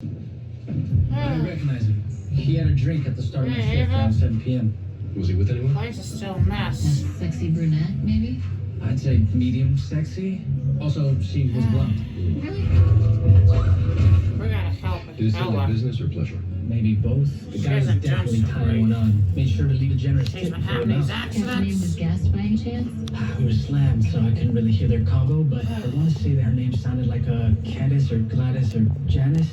I recognize him. He had a drink at the start of the shift around 7 p.m. Was he with anyone? Place is still a mess. That sexy brunette, maybe? I'd say medium sexy. Also, she was blonde. Really? We gotta help Did it it, seem like business or pleasure? Maybe both. The She guy was hasn't definitely done so tying one great. on. Made sure to leave a generous She's tip been before having these enough. His name was accidents. gassed by any chance? We were slammed, so I couldn't really hear their combo, but I want to say that her name sounded like a Candace or Gladys or Janice.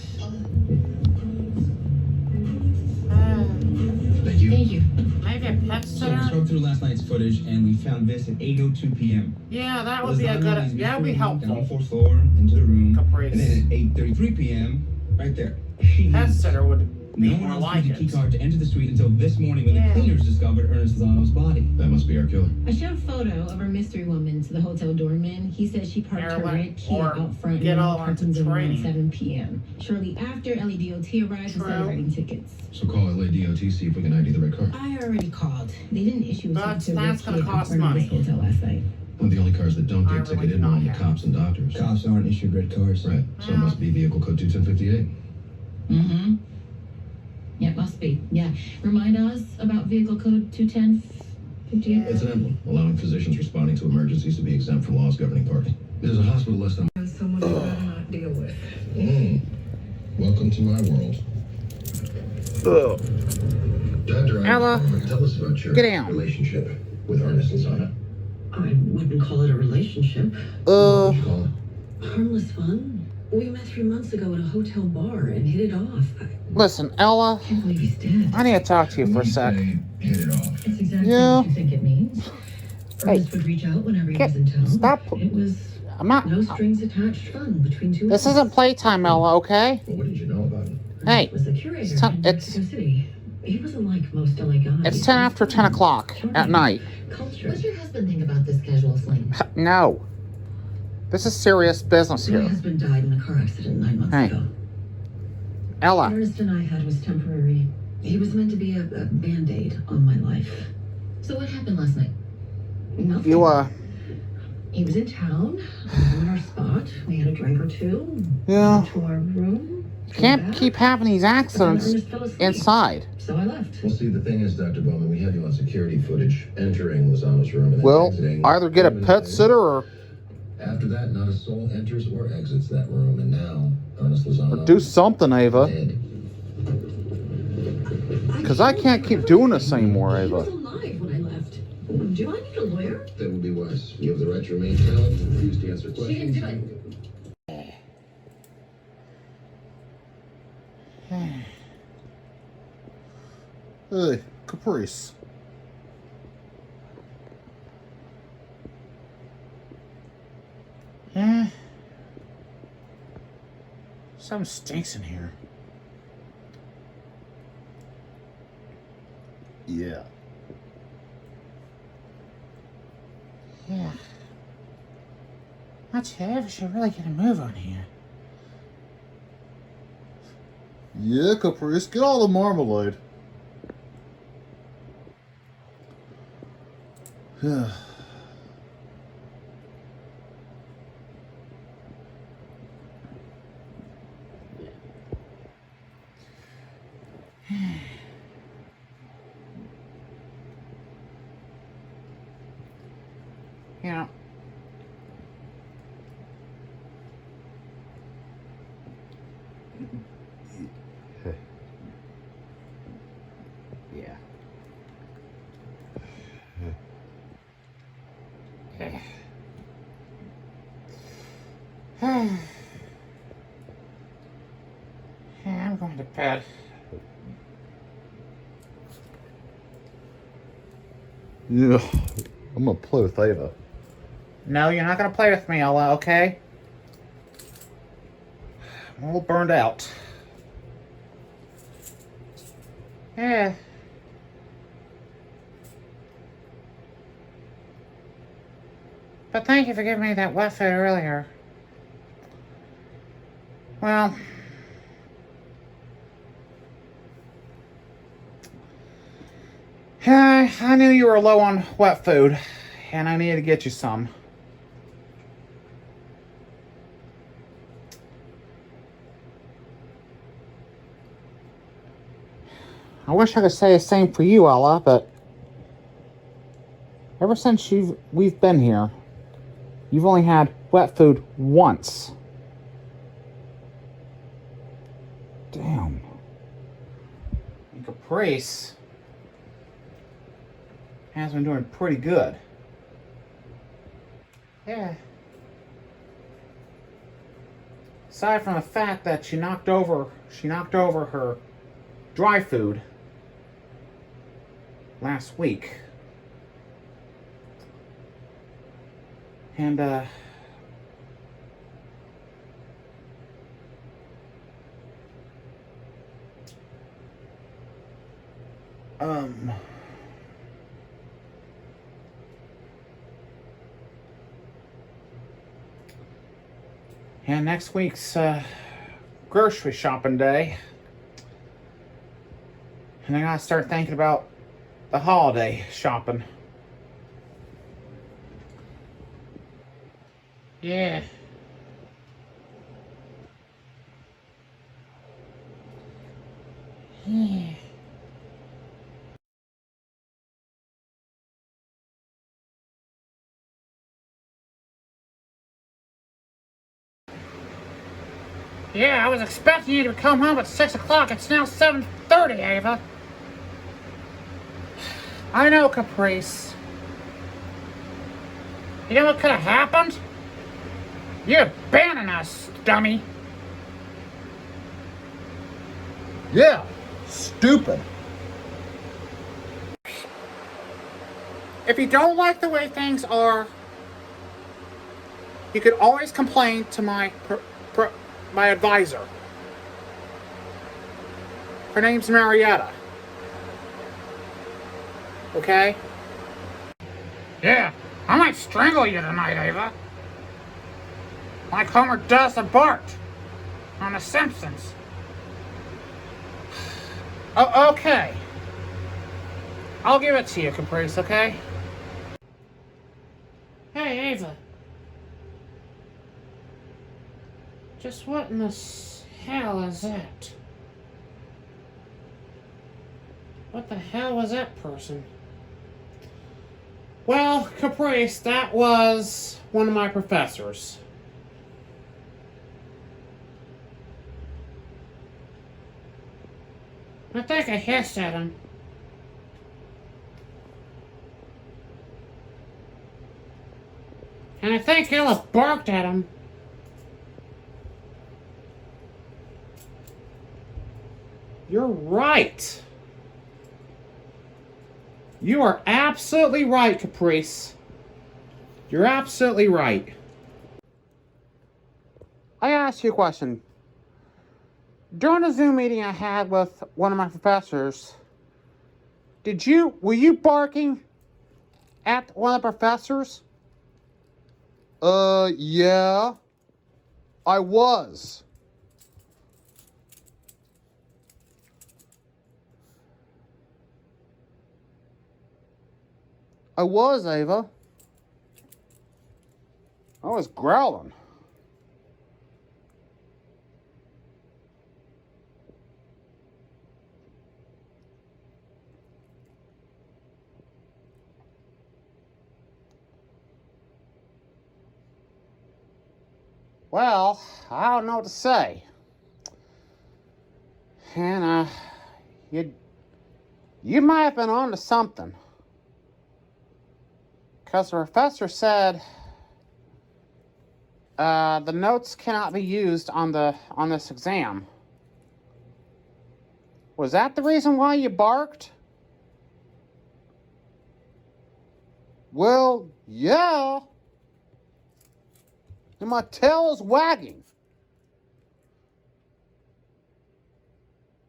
Thank you. Thank you. Maybe a pet So we sitter? scrubbed through last night's footage and we found this at 8:02 p.m. Yeah, that would be a good. That would be Down the helpful. fourth floor into the room. Caprice. And then at 8:33 p.m. right there. She Pet leaves. sitter would be No one more else like used the key it. card to enter the suite until this morning when Yeah. the cleaners discovered Ernest Lozano's body. That must be our killer. I showed a photo of our mystery woman to the hotel doorman. He said she parked her Marilyn, red Kia or out front get in the all onto parking zone around training. 7 p.m. Shortly after, LEDOT arrived and started True. writing tickets. So call LADOT, see if we can ID the red car. I already called. They didn't issue a But ticket to a red that's gonna Kia out cost front of this money. hotel last night. One of the only cars that don't I get really ticketed do are not only have. cops and doctors. Cops aren't issued red cars. Right. So it must be vehicle code 21058. Mm-hmm. Yeah, it must be. Yeah. Remind us about vehicle code 21058. It's an emblem allowing physicians responding to emergencies to be exempt from laws governing parking. There's a hospital less than. Someone you better not deal with. Welcome to my world. Dr. Ella, tell us about your get down. relationship with Ernest Lozano. I wouldn't call it a relationship. What would you call it? Harmless fun. We met 3 months ago at a hotel bar and hit it off. I Listen, Ella, can't believe he's dead. I need to talk to you for a sec. Hit it off. That's exactly Yeah. what you think it means. Ernest would reach out whenever he was in town. Stop. It was I'm not. no strings attached fun between two This of us. isn't playtime, Ella, okay? Well, what did you know about him? Ernest Hey, was the curator it's in ten- Mexico City. He wasn't like most LA guys. It's 10 after 10 o'clock at night. Culture. What's your husband think about this casual fling? No. This is serious business My here. husband died in a car accident 9 months Hey. ago. Ella, Ernest and I had was temporary. He was meant to be a band-aid on my life. So what happened last night? Nothing. you, He was in town. We were in our spot. We had a drink or two. Yeah. Went to our room. came can't back, keep having these but then accidents Ernest fell asleep. inside. So I left. Well, see, the thing is, Dr. Bowman, we have you on security footage entering Lozano's room and then Well, exiting. either get a 10 minutes pet later. sitter or After that, not a soul enters or exits that room, and now Ernest Lozano do something, Ava. dead. Because I can't keep doing this anymore, He was Ava. alive when I left. Do I need a lawyer? That would be wise. You have the right to remain silent and refuse to answer questions. She didn't do it. Hey, Caprice. Yeah. Something stinks in here. Yeah. Yeah. I'll tell you, I should really get a move on here. Yeah, Caprice, get all the marmalade. Yeah. Yeah. Yeah. Yeah, I'm going to bed. Yeah. I'm gonna play with Ava. No, you're not going to play with me, Ella, okay? I'm all burned out. Yeah. But thank you for giving me that wet food earlier. Well, I knew you were low on wet food, and I needed to get you some. I wish I could say the same for you, Ella, but ever since we've been here, you've only had wet food once. Damn. And Caprice has been doing pretty good. Yeah. Aside from the fact that she knocked over her dry food last week. And and next week's grocery shopping day. And I gotta start thinking about the holiday shopping. Yeah. Yeah. Yeah, I was expecting you to come home at 6 o'clock. It's now 7:30, Ava. I know, Caprice. You know what could have happened? You abandoned us, dummy. Yeah, stupid. If you don't like the way things are, you could always complain to my advisor. Her name's Marietta. Okay? Yeah, I might strangle you tonight, Ava. Like Homer does to Bart on The Simpsons. Oh, okay. I'll give it to you, Caprice, okay? Hey, Ava. Just what in the hell is that? What the hell was that person? Well, Caprice, that was one of my professors. I think I hissed at him. And I think Ella barked at him. You're right. You are absolutely right, Caprice. You're absolutely right. I asked you a question. During the Zoom meeting I had with one of my professors, were you barking at one of the professors? Yeah. I was. I was, Ava. I was growling. Well, I don't know what to say. And, you might have been onto something. Because the professor said, the notes cannot be used on this exam. Was that the reason why you barked? Well, yeah. And my tail is wagging.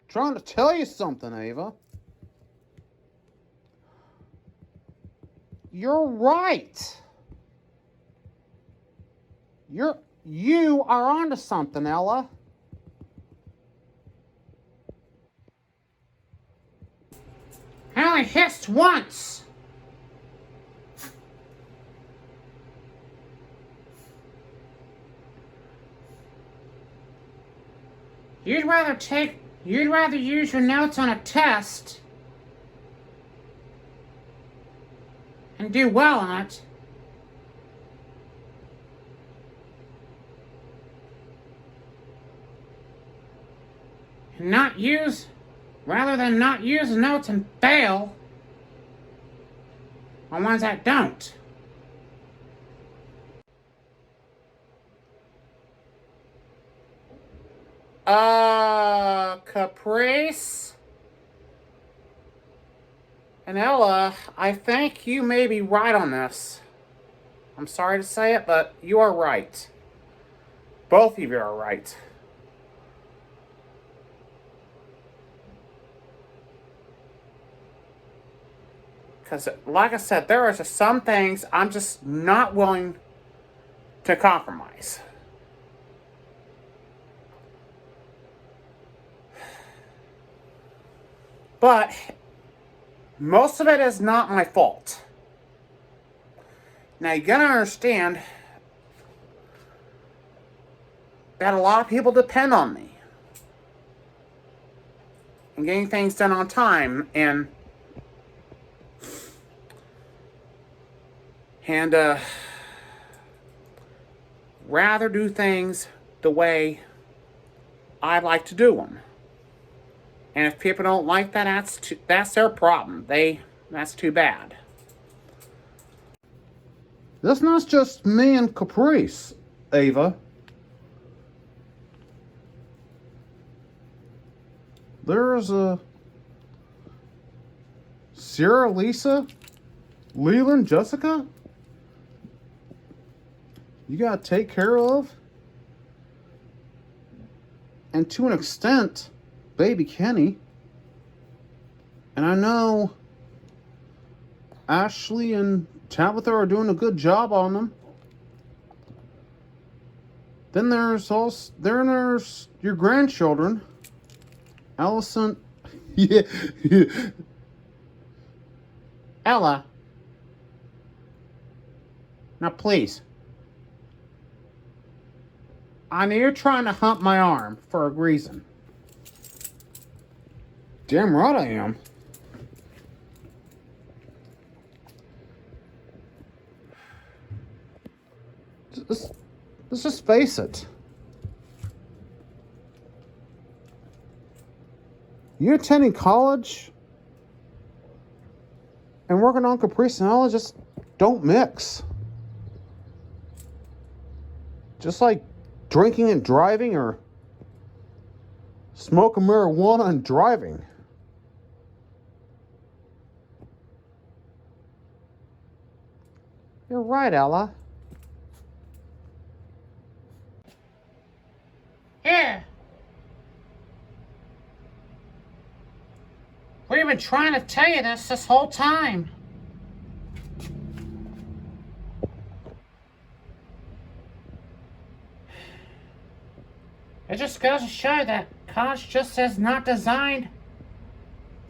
Trying to tell you something, Ava. You're right. You are onto something, Ella. only hissed once. You'd rather use your notes on a test and do well on it and rather than not use the notes and fail on ones that don't. Caprice and Ella, I think you may be right on this. I'm sorry to say it, but you are right. Both of you are right. Because, like I said, there are just some things I'm just not willing to compromise. But most of it is not my fault. Now, you gotta understand that a lot of people depend on me and getting things done on time and rather do things the way I like to do them. And if people don't like that, that's their problem. That's too bad. That's not just me and Caprice, Ava. There's Sierra, Lisa, Leland, Jessica. You gotta take care of. And to an extent, baby Kenny. And I know Ashley and Tabitha are doing a good job on them. Then there's your grandchildren. Allison. Yeah. Ella. Now please. I know you're trying to hump my arm for a reason. Damn right I am. Let's just face it. You attending college and working on Caprice and Ella just don't mix. Just like drinking and driving or smoking marijuana and driving. You're right, Ella. Yeah. We've been trying to tell you this whole time. It just goes to show that college just is not designed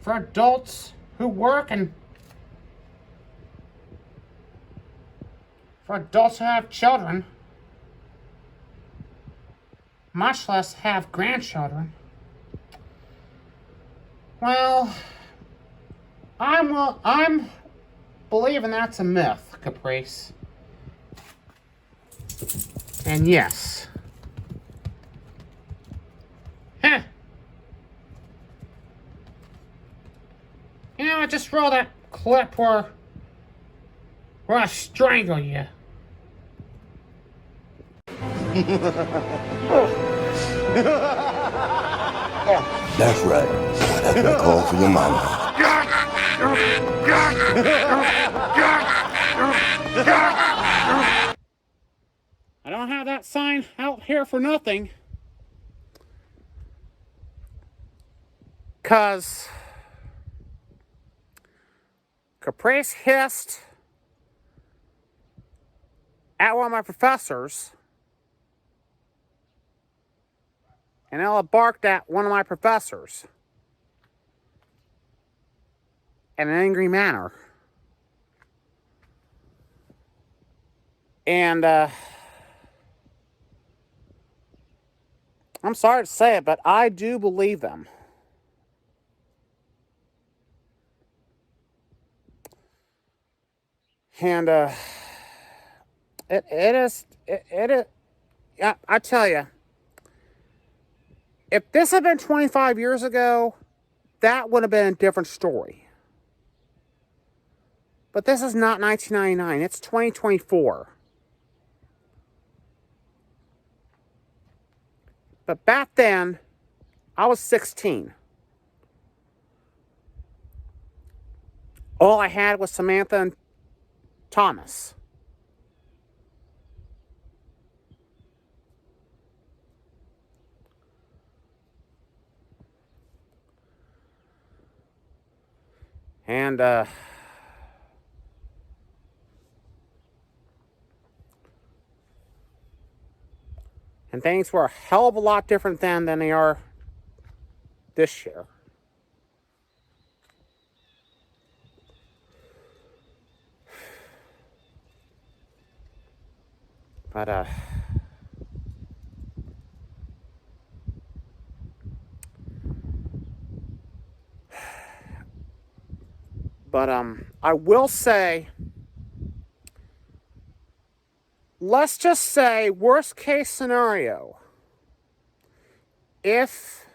for adults who work and for adults who have children, much less have grandchildren. Well, I'm believing that's a myth, Caprice. And yes. Heh. You know, I just rolled that clip where I strangle you. That's right. That's my call for your mama. I don't have that sign out here for nothing. 'Cause Caprice hissed at one of my professors, and Ella barked at one of my professors. in an angry manner. And I'm sorry to say it, but I do believe them. And it is, yeah, I tell you, if this had been 25 years ago, that would have been a different story. But this is not 1999, it's 2024. But back then, I was 16. All I had was Samantha and Thomas. And things were a hell of a lot different then than they are this year. But I will say, let's just say, worst case scenario, if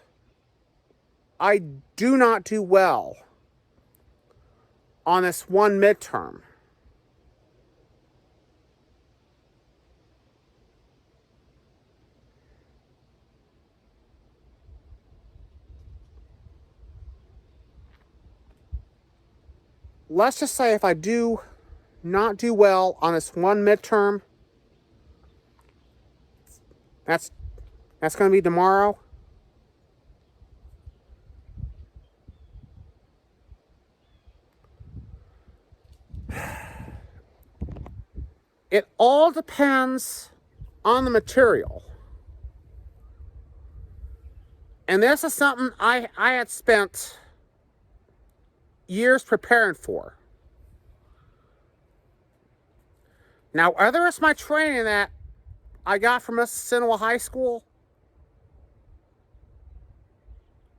I do not do well on this one midterm, let's just say if I do not do well on this one midterm, that's going to be tomorrow. It all depends on the material. And this is something I had spent years preparing for. Now, whether it's my training that I got from Mississinawa High School,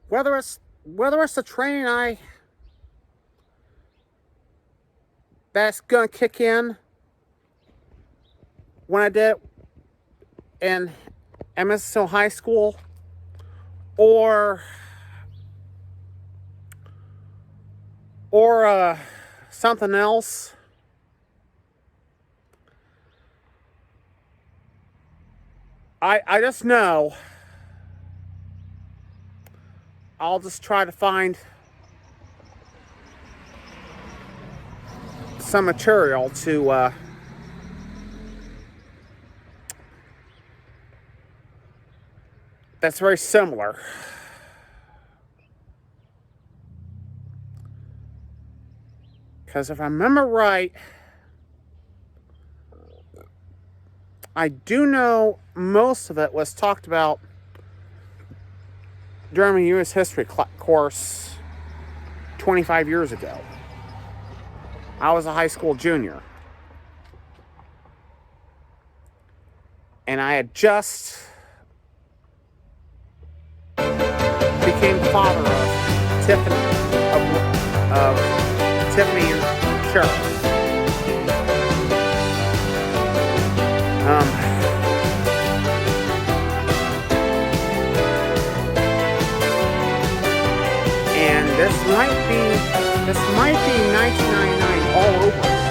whether it's the training that's gonna kick in when I did in Mississinawa High School, or something else. I just know I'll just try to find some material to that's very similar. Because if I remember right, I do know most of it was talked about during my U.S. history course 25 years ago. I was a high school junior. And I had just became the father of Tiffany and Cheryl. And this might be 1999 all over.